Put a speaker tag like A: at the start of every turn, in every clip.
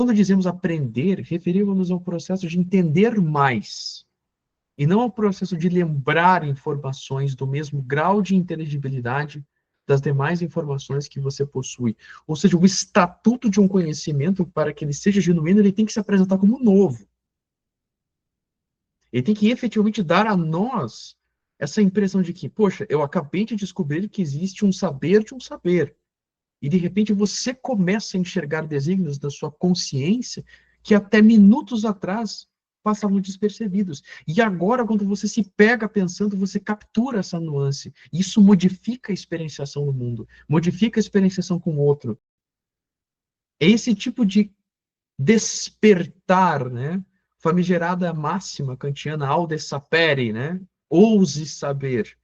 A: Quando dizemos aprender, referimos-nos ao processo de entender mais, e não ao processo de lembrar informações do mesmo grau de inteligibilidade das demais informações que você possui. Ou seja, o estatuto de um conhecimento, para que ele seja genuíno, ele tem que se apresentar como novo. Ele tem que efetivamente dar a nós essa impressão de que, poxa, eu acabei de descobrir que existe um saber de um saber. E, de repente, você começa a enxergar desígnios da sua consciência que até minutos atrás passavam despercebidos. E agora, quando você se pega pensando, você captura essa nuance. Isso modifica a experienciação no mundo, modifica a experienciação com o outro. É esse tipo de despertar, né? Famigerada máxima kantiana, aude sapere, né? Ouse saber.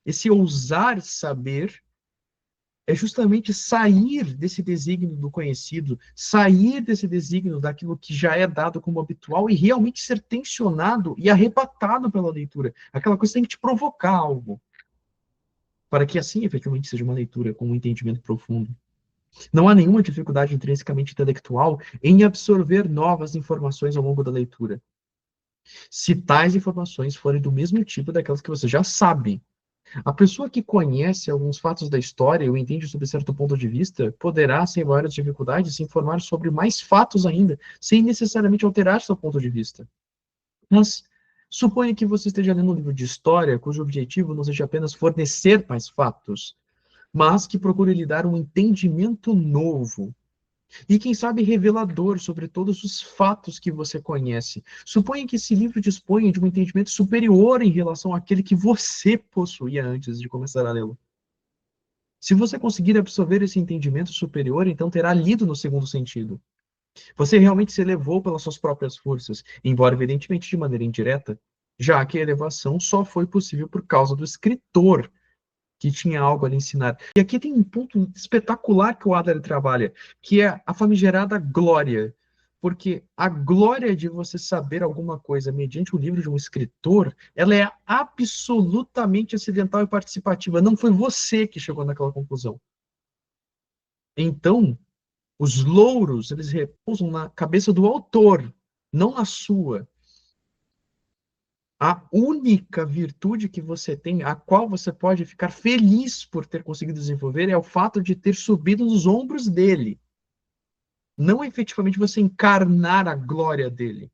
A: Esse ousar saber é justamente sair desse desígnio do conhecido, sair desse desígnio daquilo que já é dado como habitual e realmente ser tensionado e arrebatado pela leitura. Aquela coisa tem que te provocar algo, para que assim efetivamente seja uma leitura com um entendimento profundo. Não há nenhuma dificuldade intrinsecamente intelectual em absorver novas informações ao longo da leitura, se tais informações forem do mesmo tipo daquelas que você já sabe. A pessoa que conhece alguns fatos da história e o entende sob certo ponto de vista, poderá, sem maiores dificuldades, se informar sobre mais fatos ainda, sem necessariamente alterar seu ponto de vista. Mas suponha que você esteja lendo um livro de história cujo objetivo não seja apenas fornecer mais fatos, mas que procure lhe dar um entendimento novo e, quem sabe, revelador sobre todos os fatos que você conhece. Suponha que esse livro disponha de um entendimento superior em relação àquele que você possuía antes de começar a lê-lo. Se você conseguir absorver esse entendimento superior, então terá lido no segundo sentido. Você realmente se elevou pelas suas próprias forças, embora evidentemente de maneira indireta, já que a elevação só foi possível por causa do escritor, que tinha algo a lhe ensinar. E aqui tem um ponto espetacular que o Adler trabalha, que é a famigerada glória. Porque a glória de você saber alguma coisa mediante o livro de um escritor, ela é absolutamente acidental e participativa. Não foi você que chegou naquela conclusão. Então, os louros, eles repousam na cabeça do autor, não na sua. A única virtude que você tem, a qual você pode ficar feliz por ter conseguido desenvolver, é o fato de ter subido nos ombros dele. Não efetivamente você encarnar a glória dele.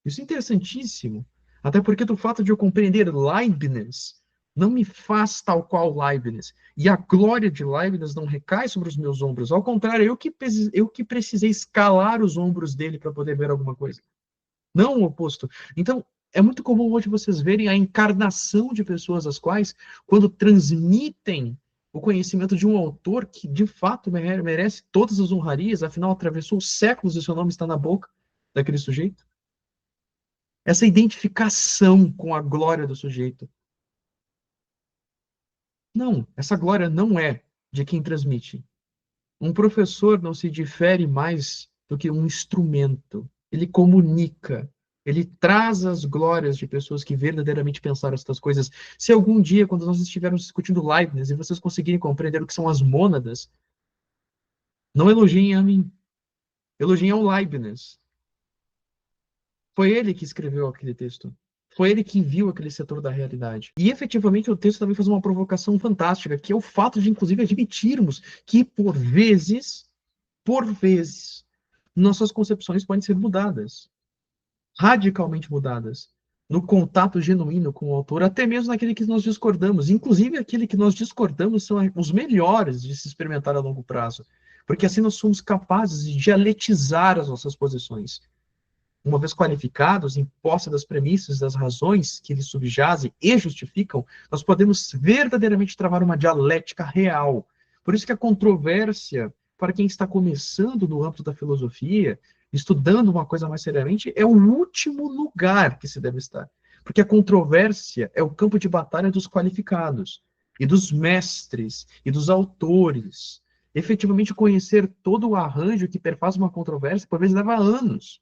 A: Isso é interessantíssimo. Até porque do fato de eu compreender Leibniz, não me faz tal qual Leibniz. E a glória de Leibniz não recai sobre os meus ombros. Ao contrário, eu que precisei escalar os ombros dele para poder ver alguma coisa. Não o oposto. Então, é muito comum hoje vocês verem a encarnação de pessoas as quais, quando transmitem o conhecimento de um autor que, de fato, merece todas as honrarias, afinal, atravessou séculos e seu nome está na boca daquele sujeito. Essa identificação com a glória do sujeito. Não, essa glória não é de quem transmite. Um professor não se difere mais do que um instrumento. Ele comunica, ele traz as glórias de pessoas que verdadeiramente pensaram estas coisas. Se algum dia, quando nós estivermos discutindo Leibniz e vocês conseguirem compreender o que são as mônadas, não elogiem a mim, elogiem ao Leibniz. Foi ele que escreveu aquele texto. Foi ele que viu aquele setor da realidade. E, efetivamente, o texto também faz uma provocação fantástica, que é o fato de, inclusive, admitirmos que, por vezes, nossas concepções podem ser mudadas, radicalmente mudadas, no contato genuíno com o autor, até mesmo naquele que nós discordamos. Inclusive, aquele que nós discordamos são os melhores de se experimentar a longo prazo, porque assim nós somos capazes de dialetizar as nossas posições. Uma vez qualificados, em posse das premissas, das razões que lhes subjazem e justificam, nós podemos verdadeiramente travar uma dialética real. Por isso que a controvérsia, para quem está começando no âmbito da filosofia, estudando uma coisa mais seriamente, é o último lugar que se deve estar. Porque a controvérsia é o campo de batalha dos qualificados, e dos mestres, e dos autores. Efetivamente, conhecer todo o arranjo que perfaz uma controvérsia, por vezes, leva anos.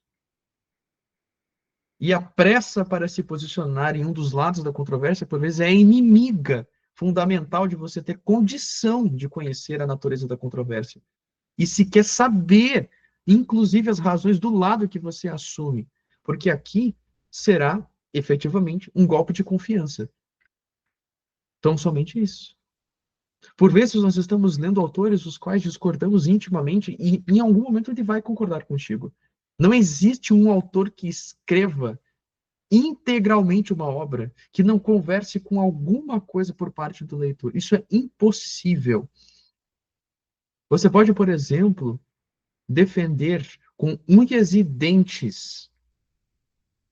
A: E a pressa para se posicionar em um dos lados da controvérsia, por vezes, é inimiga fundamental de você ter condição de conhecer a natureza da controvérsia. E se quer saber inclusive as razões do lado que você assume, porque aqui será efetivamente um golpe de confiança. Então, somente isso. Por vezes nós estamos lendo autores dos quais discordamos intimamente e em algum momento ele vai concordar contigo. Não existe um autor que escreva integralmente uma obra que não converse com alguma coisa por parte do leitor. Isso é impossível. Você pode, por exemplo, defender com unhas e dentes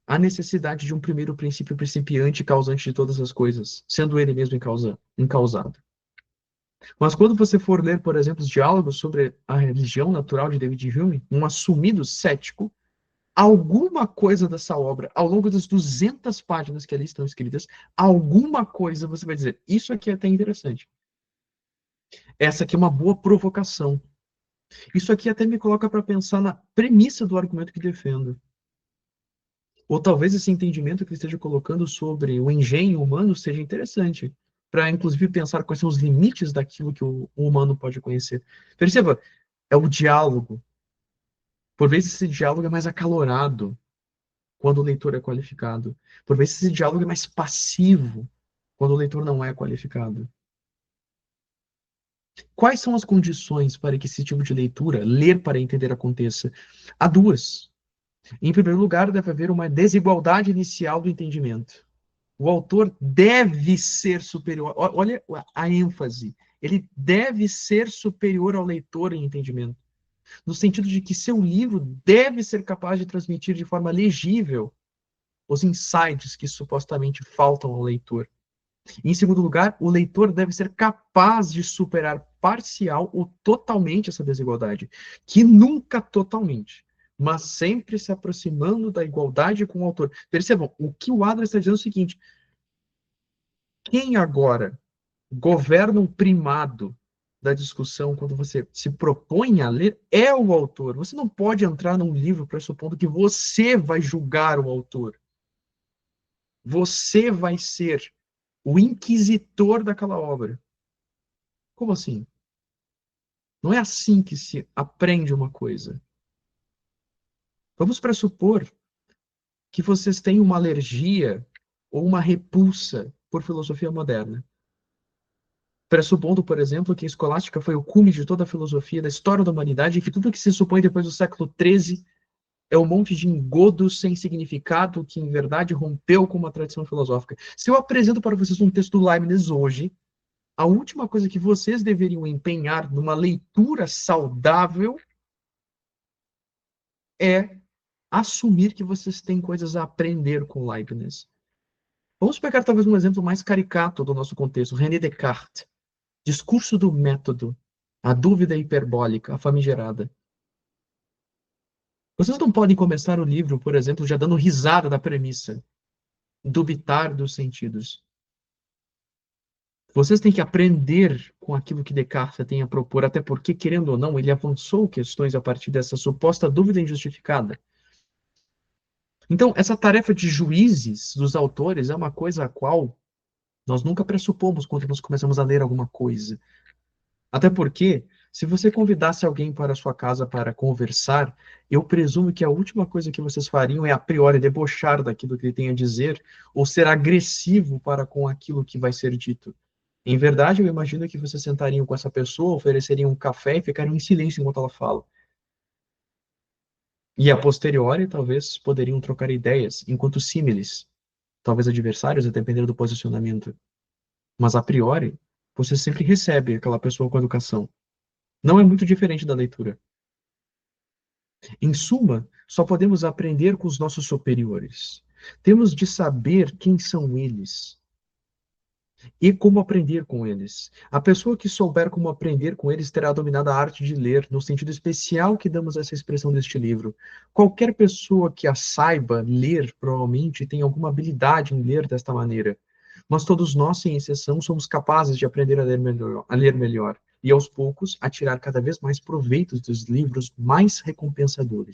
A: a necessidade de um primeiro princípio principiante e causante de todas as coisas, sendo ele mesmo encausado. Mas quando você for ler, por exemplo, os diálogos sobre a religião natural de David Hume, um assumido cético, alguma coisa dessa obra, ao longo das 200 páginas que ali estão escritas, alguma coisa você vai dizer, isso aqui é até interessante. Essa aqui é uma boa provocação. Isso aqui até me coloca para pensar na premissa do argumento que defendo. Ou talvez esse entendimento que ele esteja colocando sobre o engenho humano seja interessante, para inclusive pensar quais são os limites daquilo que o humano pode conhecer. Perceba, é o diálogo. Por vezes esse diálogo é mais acalorado quando o leitor é qualificado. Por vezes esse diálogo é mais passivo quando o leitor não é qualificado. Quais são as condições para que esse tipo de leitura, ler para entender, aconteça? Há duas. Em primeiro lugar, deve haver uma desigualdade inicial do entendimento. O autor deve ser superior. Olha a ênfase. Ele deve ser superior ao leitor em entendimento. No sentido de que seu livro deve ser capaz de transmitir de forma legível os insights que supostamente faltam ao leitor. Em segundo lugar, o leitor deve ser capaz de superar parcial ou totalmente essa desigualdade, que nunca totalmente, mas sempre se aproximando da igualdade com o autor. Percebam, o que o Adler está dizendo é o seguinte: quem agora governa o primado da discussão quando você se propõe a ler é o autor. Você não pode entrar num livro pressupondo que você vai julgar o autor. Você vai ser o inquisitor daquela obra. Como assim? Não é assim que se aprende uma coisa. Vamos pressupor que vocês têm uma alergia ou uma repulsa por filosofia moderna. Pressupondo, por exemplo, que a escolástica foi o cume de toda a filosofia da história da humanidade e que tudo que se supõe depois do século XIII é um monte de engodo sem significado que, em verdade, rompeu com uma tradição filosófica. Se eu apresento para vocês um texto do Leibniz hoje, a última coisa que vocês deveriam empenhar numa leitura saudável é assumir que vocês têm coisas a aprender com Leibniz. Vamos pegar talvez um exemplo mais caricato do nosso contexto, René Descartes. Discurso do método, a dúvida hiperbólica, a famigerada. Vocês não podem começar o livro, por exemplo, já dando risada da premissa, dubitar dos sentidos. Vocês têm que aprender com aquilo que Descartes tem a propor, até porque, querendo ou não, ele avançou questões a partir dessa suposta dúvida injustificada. Então, essa tarefa de juízes dos autores é uma coisa a qual nós nunca pressupomos quando nós começamos a ler alguma coisa. Até porque, se você convidasse alguém para a sua casa para conversar, eu presumo que a última coisa que vocês fariam é, a priori, debochar daquilo que ele tem a dizer ou ser agressivo para com aquilo que vai ser dito. Em verdade, eu imagino que vocês sentariam com essa pessoa, ofereceriam um café e ficariam em silêncio enquanto ela fala. E a posteriori, talvez, poderiam trocar ideias, enquanto símiles, talvez adversários, a depender do posicionamento. Mas a priori, você sempre recebe aquela pessoa com educação. Não é muito diferente da leitura. Em suma, só podemos aprender com os nossos superiores. Temos de saber quem são eles e como aprender com eles. A pessoa que souber como aprender com eles terá dominado a arte de ler, no sentido especial que damos a essa expressão deste livro. Qualquer pessoa que a saiba ler, provavelmente tem alguma habilidade em ler desta maneira. Mas todos nós, sem exceção, somos capazes de aprender a ler melhor e, aos poucos, a tirar cada vez mais proveitos dos livros mais recompensadores.